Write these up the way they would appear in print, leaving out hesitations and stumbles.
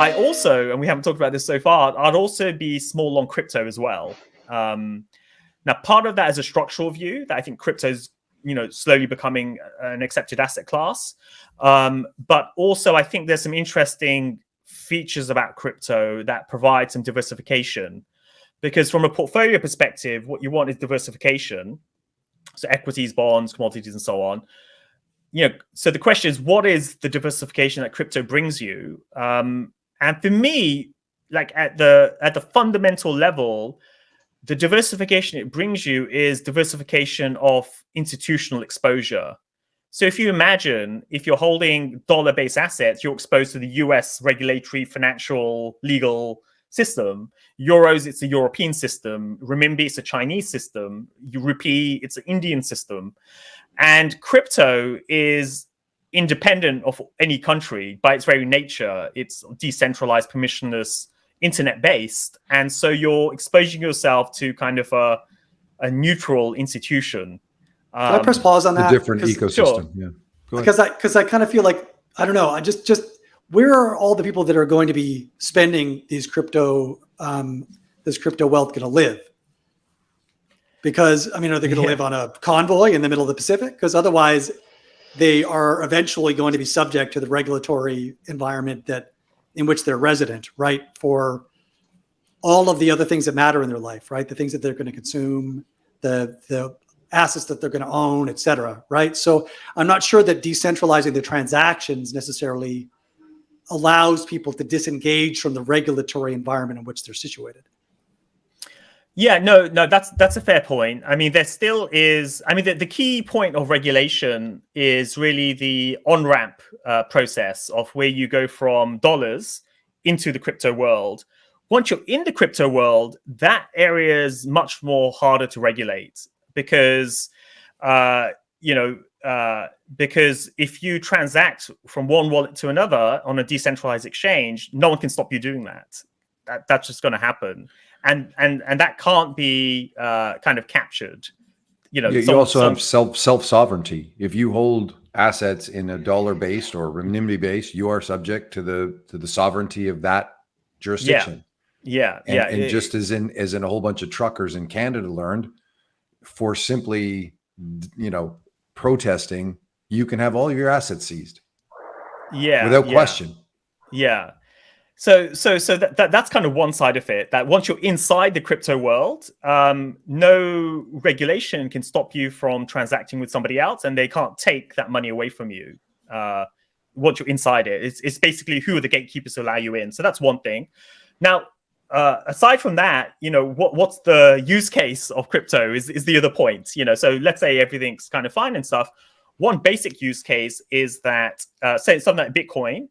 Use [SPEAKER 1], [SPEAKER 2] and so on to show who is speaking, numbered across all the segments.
[SPEAKER 1] I also, and we haven't talked about this so far, I'd also be small on crypto as well. Now, part of that is a structural view that I think crypto's, slowly becoming an accepted asset class. But also, I think there's some interesting features about crypto that provide some diversification. Because from a portfolio perspective, what you want is diversification. So equities, bonds, commodities, and so on. So the question is, what is the diversification that crypto brings you? And for me, like at the fundamental level, the diversification it brings you is diversification of institutional exposure. So if you imagine, if you're holding dollar-based assets, you're exposed to the US regulatory, financial, legal system. Euros, it's a European system. Renminbi, it's a Chinese system. Rupee, it's an Indian system. And crypto is independent of any country by its very nature. It's decentralized, permissionless, internet-based. And so you're exposing yourself to kind of a neutral institution.
[SPEAKER 2] Can I press pause on that?
[SPEAKER 3] A different ecosystem. Sure. Yeah.
[SPEAKER 2] Because I kind of feel like, I don't know, I just where are all the people that are going to be spending these crypto wealth going to live? Because, are they going to live on a convoy in the middle of the Pacific? Because otherwise they are eventually going to be subject to the regulatory environment in which they're resident, right? For all of the other things that matter in their life, right? The things that they're going to consume, the assets that they're going to own, et cetera, right? So I'm not sure that decentralizing the transactions necessarily allows people to disengage from the regulatory environment in which they're situated.
[SPEAKER 1] Yeah, no, that's a fair point. There still is. The key point of regulation is really the on-ramp process of where you go from dollars into the crypto world. Once you're in the crypto world, that area is much more harder to regulate because, because if you transact from one wallet to another on a decentralized exchange, no one can stop you doing that. That's just going to happen. And that can't be kind of captured.
[SPEAKER 3] You also have self-sovereignty. If you hold assets in a dollar-based or renminbi-based, you are subject to the sovereignty of that jurisdiction.
[SPEAKER 1] And
[SPEAKER 3] just as in a whole bunch of truckers in Canada learned, for simply protesting, you can have all of your assets seized. Without question.
[SPEAKER 1] Yeah. So that's kind of one side of it, that once you're inside the crypto world, no regulation can stop you from transacting with somebody else, and they can't take that money away from you. Once you're inside it, it's basically who are the gatekeepers who allow you in. So that's one thing. Now, aside from that, what's the use case of crypto is the other point. So let's say everything's kind of fine and stuff. One basic use case is that, say something like Bitcoin.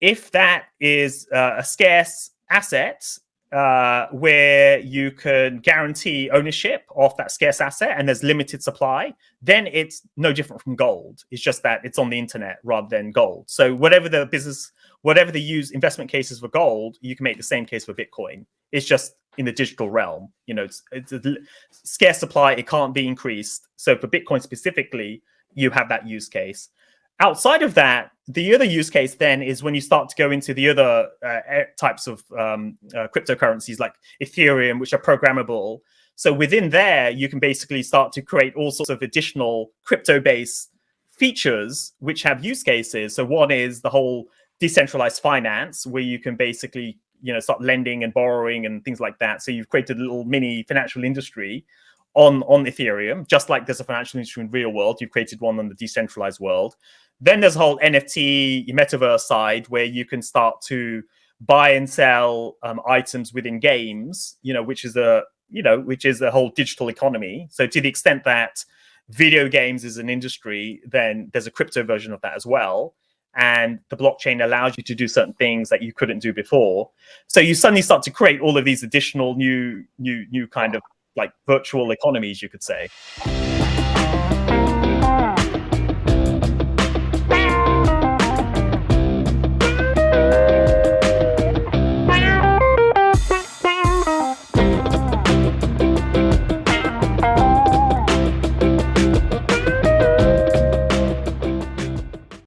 [SPEAKER 1] If that is a scarce asset where you can guarantee ownership of that scarce asset and there's limited supply, then it's no different from gold. It's just that it's on the internet rather than gold. So whatever the investment cases for gold, you can make the same case for Bitcoin. It's just in the digital realm. It's a scarce supply. It can't be increased. So for Bitcoin specifically, you have that use case. Outside of that, the other use case then is when you start to go into the other types of cryptocurrencies like Ethereum, which are programmable. So within there, you can basically start to create all sorts of additional crypto-based features which have use cases. So one is the whole decentralized finance, where you can basically start lending and borrowing and things like that. So you've created a little mini financial industry on Ethereum, just like there's a financial industry in the real world. You've created one on the decentralized world. Then there's a whole NFT metaverse side where you can start to buy and sell items within games, which is a whole digital economy. So to the extent that video games is an industry, then there's a crypto version of that as well. And the blockchain allows you to do certain things that you couldn't do before. So you suddenly start to create all of these additional new kind of like virtual economies, you could say.